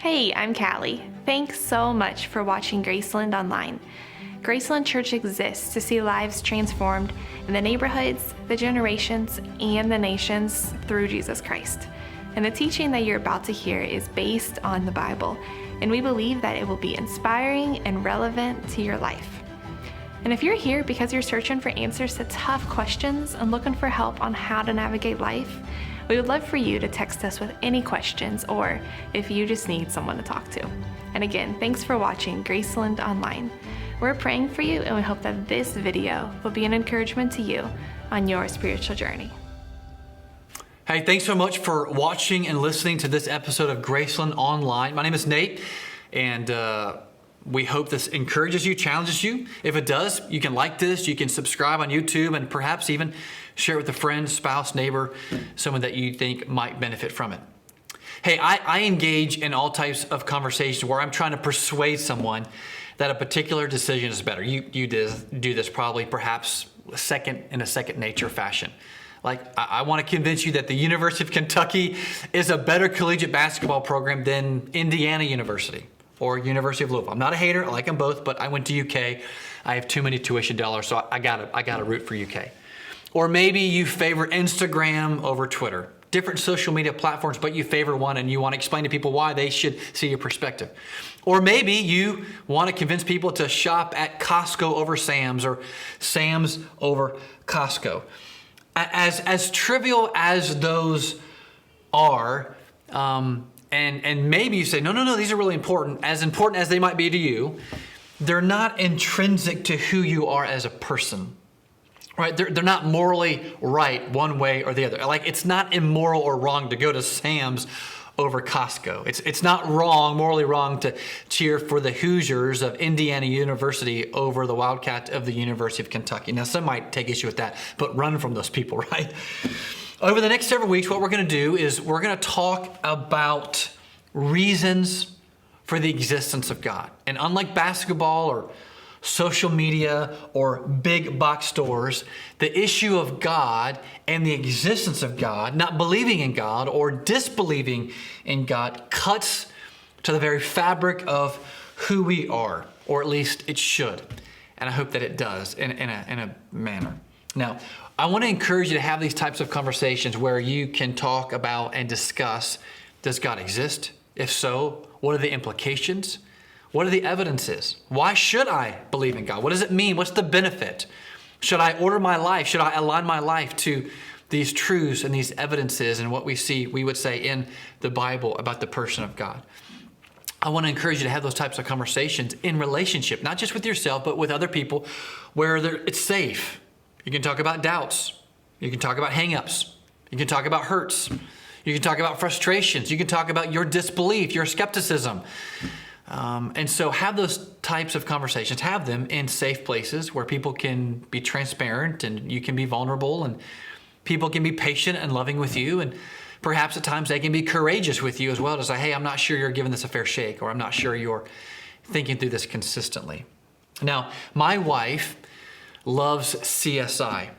Hey, I'm Callie. Thanks so much for watching Graceland Online. Graceland Church exists to see lives transformed in the neighborhoods, the generations, and the nations through Jesus Christ. And the teaching that you're about to hear is based on the Bible, and we believe that it will be inspiring and relevant to your life. And if you're here because you're searching for answers to tough questions and looking for help on how to navigate life, we would love for you to text us with any questions or if you just need someone to talk to. And again, thanks for watching Graceland Online. We're praying for you, and we hope that this video will be an encouragement to you on your spiritual journey. Hey, thanks so much for watching and listening to this episode of Graceland Online. My name is Nate, and we hope this encourages you, challenges you. If it does, you can like this, you can subscribe on YouTube, and perhaps even share it with a friend, spouse, neighbor, someone that you think might benefit from it. Hey, I engage in all types of conversations where I'm trying to persuade someone that a particular decision is better. You do this probably, perhaps in a second nature fashion. Like, I want to convince you that the University of Kentucky is a better collegiate basketball program than Indiana University or University of Louisville. I'm not a hater, I like them both, but I went to UK. I have too many tuition dollars, so I gotta root for UK. Or maybe you favor Instagram over Twitter. Different social media platforms, but you favor one and you want to explain to people why they should see your perspective. Or maybe you want to convince people to shop at Costco over Sam's or Sam's over Costco. As trivial as those are, and maybe you say, no, these are really important as they might be to you, they're not intrinsic to who you are as a person. Right? They're not morally right one way or the other. Like, it's not immoral or wrong to go to Sam's over Costco. It's not morally wrong to cheer for the Hoosiers of Indiana University over the Wildcats of the University of Kentucky. Now, some might take issue with that, but run from those people, right? Over the next several weeks, what we're going to do is we're going to talk about reasons for the existence of God. And unlike basketball or social media or big box stores, the issue of God and the existence of God, not believing in God or disbelieving in God, cuts to the very fabric of who we are, or at least it should. And I hope that it does in a manner. Now, I want to encourage you to have these types of conversations where you can talk about and discuss, does God exist? If so, what are the implications? What are the evidences? Why should I believe in God? What does it mean? What's the benefit? Should I order my life? Should I align my life to these truths and these evidences and what we would say in the Bible about the person of God? I want to encourage you to have those types of conversations in relationship, not just with yourself, but with other people where it's safe. You can talk about doubts. You can talk about hang-ups. You can talk about hurts. You can talk about frustrations. You can talk about your disbelief, your skepticism. And so have those types of conversations, have them in safe places where people can be transparent and you can be vulnerable and people can be patient and loving with you. And perhaps at times they can be courageous with you as well to say, hey, I'm not sure you're giving this a fair shake, or I'm not sure you're thinking through this consistently. Now, my wife loves CSI.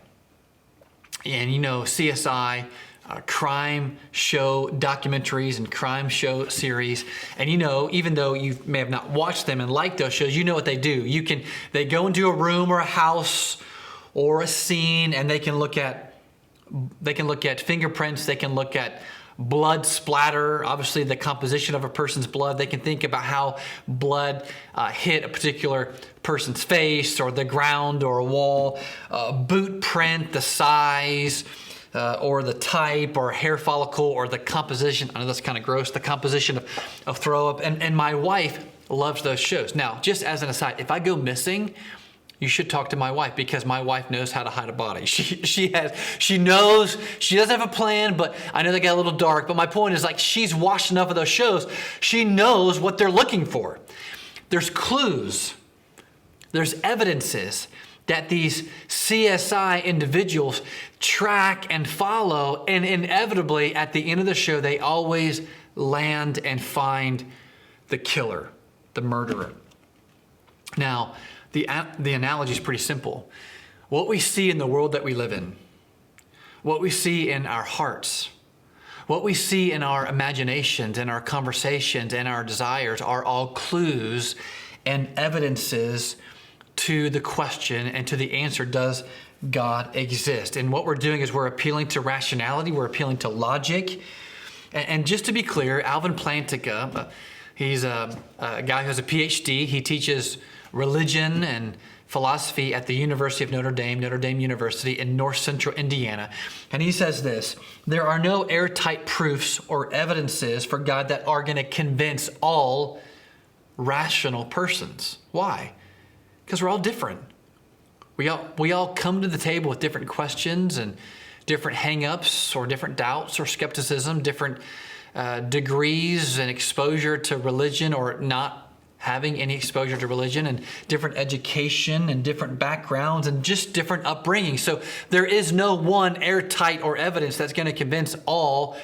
And you know, CSI, crime show documentaries and crime show series. And you know, even though you may have not watched them and liked those shows, you know what they do. They go into a room or a house or a scene, and they can look at fingerprints, they can look at blood splatter, obviously the composition of a person's blood. They can think about how blood hit a particular person's face or the ground or a wall, boot print, the size, or the type or hair follicle or the composition. I know that's kind of gross, the composition of throw up. And my wife loves those shows. Now, just as an aside, if I go missing, you should talk to my wife, because my wife knows how to hide a body. She knows, she doesn't have a plan, but I know they get a little dark. But my point is, like, she's watched enough of those shows. She knows what they're looking for. There's clues. There's evidences that these CSI individuals track and follow, and inevitably at the end of the show, they always land and find the killer, the murderer. Now, the analogy is pretty simple. What we see in the world that we live in, what we see in our hearts, What we see in our imaginations and our conversations and our desires are all clues and evidences to the question and to the answer, does God exist? And what we're doing is we're appealing to rationality, we're appealing to logic. And just to be clear, Alvin Plantinga, he's a guy who has a PhD. He teaches religion and philosophy at the University of Notre Dame University in north central Indiana. And he says this: there are no airtight proofs or evidences for God that are going to convince all rational persons. Why? Because we're all different. We all come to the table with different questions and different hang-ups or different doubts or skepticism, different degrees and exposure to religion or not having any exposure to religion, and different education and different backgrounds and just different upbringing. So there is no one airtight or evidence that's going to convince all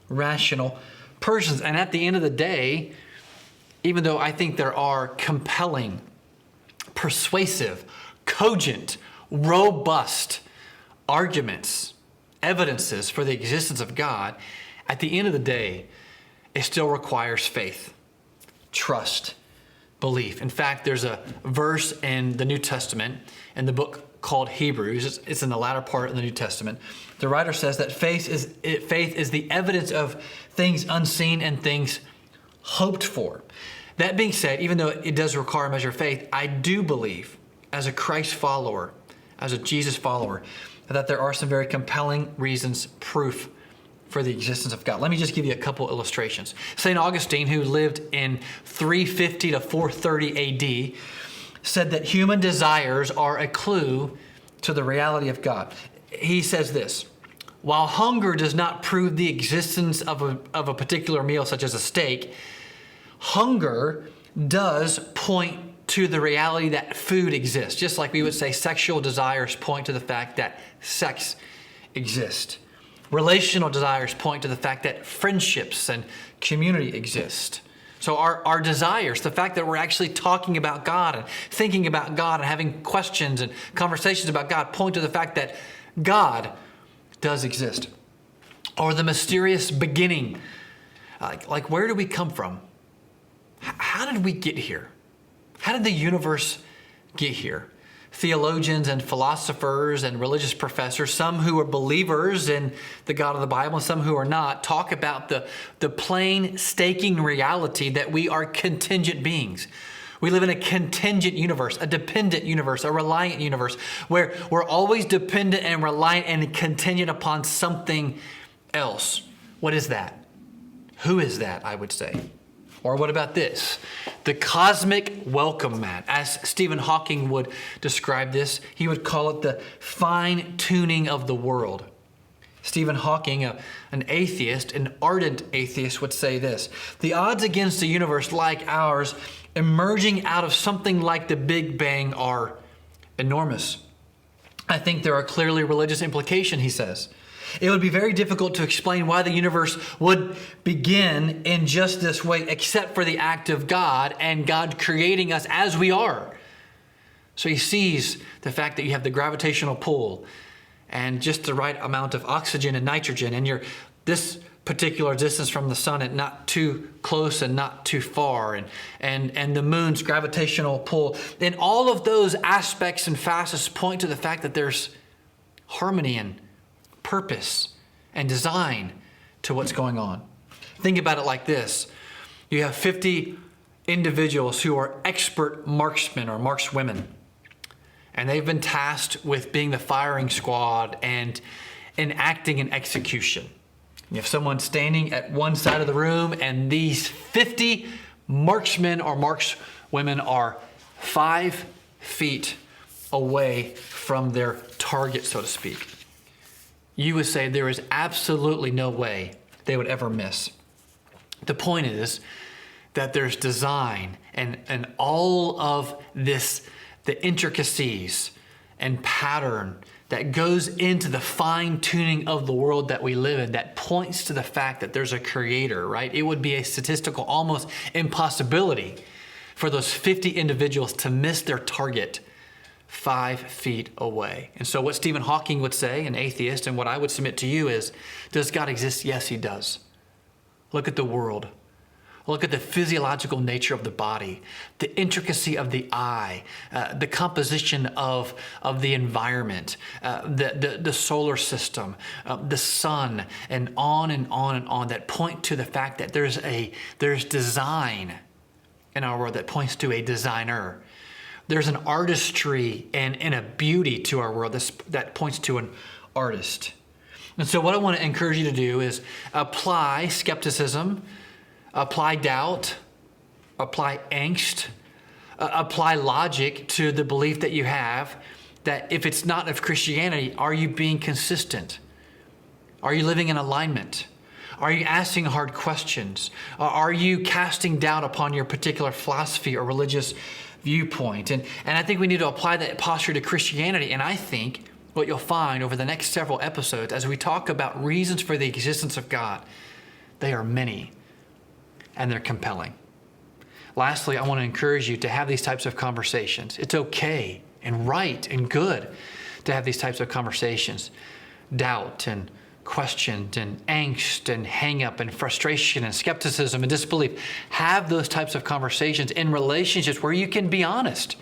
rational persons. And at the end of the day, even though I think there are compelling, persuasive, cogent, robust arguments, evidences for the existence of God, at the end of the day, it still requires faith, trust, belief. In fact, there's a verse in the New Testament in the book called Hebrews. It's in the latter part of the New Testament. The writer says that faith is the evidence of things unseen and things hoped for. That being said, even though it does require a measure of faith, I do believe, as a Christ follower, as a Jesus follower, that there are some very compelling reasons, proof for the existence of God. Let me just give you a couple illustrations. St. Augustine, who lived in 350 to 430 AD, said that human desires are a clue to the reality of God. He says this: while hunger does not prove the existence of a particular meal, such as a steak, hunger does point to the reality that food exists. Just like we would say sexual desires point to the fact that sex exists. Relational desires point to the fact that friendships and community exist. So our desires, the fact that we're actually talking about God and thinking about God and having questions and conversations about God, point to the fact that God does exist. Or the mysterious beginning. Like where do we come from? How did we get here? How did the universe get here? Theologians and philosophers and religious professors, some who are believers in the God of the Bible and some who are not, talk about the plain staking reality that we are contingent beings. We live in a contingent universe, a dependent universe, a reliant universe, where we're always dependent and reliant and contingent upon something else. What is that? Who is that, I would say? Or what about this? The cosmic welcome mat. As Stephen Hawking would describe this, he would call it the fine-tuning of the world. Stephen Hawking, an atheist, an ardent atheist, would say this: the odds against a universe like ours emerging out of something like the Big Bang are enormous. I think there are clearly religious implications, he says. It would be very difficult to explain why the universe would begin in just this way, except for the act of God and God creating us as we are. So he sees the fact that you have the gravitational pull and just the right amount of oxygen and nitrogen, and you're this particular distance from the sun and not too close and not too far, and the moon's gravitational pull. And all of those aspects and facets point to the fact that there's harmony and purpose and design to what's going on. Think about it like this. You have 50 individuals who are expert marksmen or markswomen, and they've been tasked with being the firing squad and enacting an execution. You have someone standing at one side of the room, and these 50 marksmen or markswomen are 5 feet away from their target, so to speak. You would say there is absolutely no way they would ever miss. The point is that there's design and all of this, the intricacies and pattern that goes into the fine-tuning of the world that we live in, that points to the fact that there's a creator, right? It would be a statistical almost impossibility for those 50 individuals to miss their target 5 feet away. And so what Stephen Hawking would say, an atheist, and what I would submit to you is, does God exist? Yes, he does. Look at the world. Look at the physiological nature of the body, the intricacy of the eye, the composition of the environment, the solar system, the sun, and on and on and on, that point to the fact that there's design in our world that points to a designer. There's an artistry and a beauty to our world that points to an artist. And so what I want to encourage you to do is apply skepticism, apply doubt, apply angst, apply logic to the belief that you have that if it's not of Christianity, are you being consistent? Are you living in alignment? Are you asking hard questions? Are you casting doubt upon your particular philosophy or religious viewpoint? And I think we need to apply that posture to Christianity. And I think what you'll find over the next several episodes as we talk about reasons for the existence of God, they are many. And they're compelling. Lastly, I want to encourage you to have these types of conversations. It's okay and right and good to have these types of conversations. Doubt and questions and angst and hang-up and frustration and skepticism and disbelief. Have those types of conversations in relationships where you can be honest,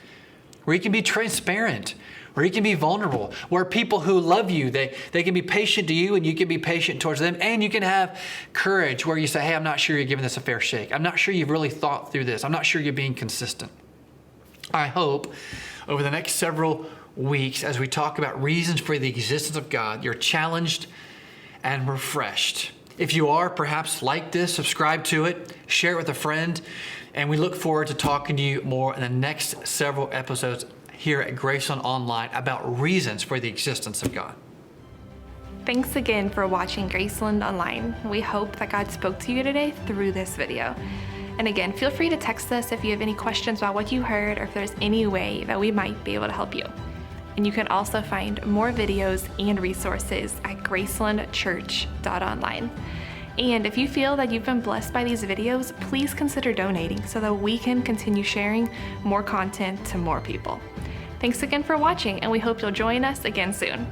where you can be transparent, where you can be vulnerable, where people who love you, they can be patient to you and you can be patient towards them, and you can have courage where you say, hey, I'm not sure you're giving this a fair shake. I'm not sure you've really thought through this. I'm not sure you're being consistent. I hope over the next several weeks as we talk about reasons for the existence of God, you're challenged and refreshed. If you are, perhaps like this, subscribe to it, share it with a friend, and we look forward to talking to you more in the next several episodes here at Graceland Online about reasons for the existence of God. Thanks again for watching Graceland Online. We hope that God spoke to you today through this video. And again, feel free to text us if you have any questions about what you heard or if there's any way that we might be able to help you. And you can also find more videos and resources at gracelandchurch.online. And if you feel that you've been blessed by these videos, please consider donating so that we can continue sharing more content to more people. Thanks again for watching, and we hope you'll join us again soon.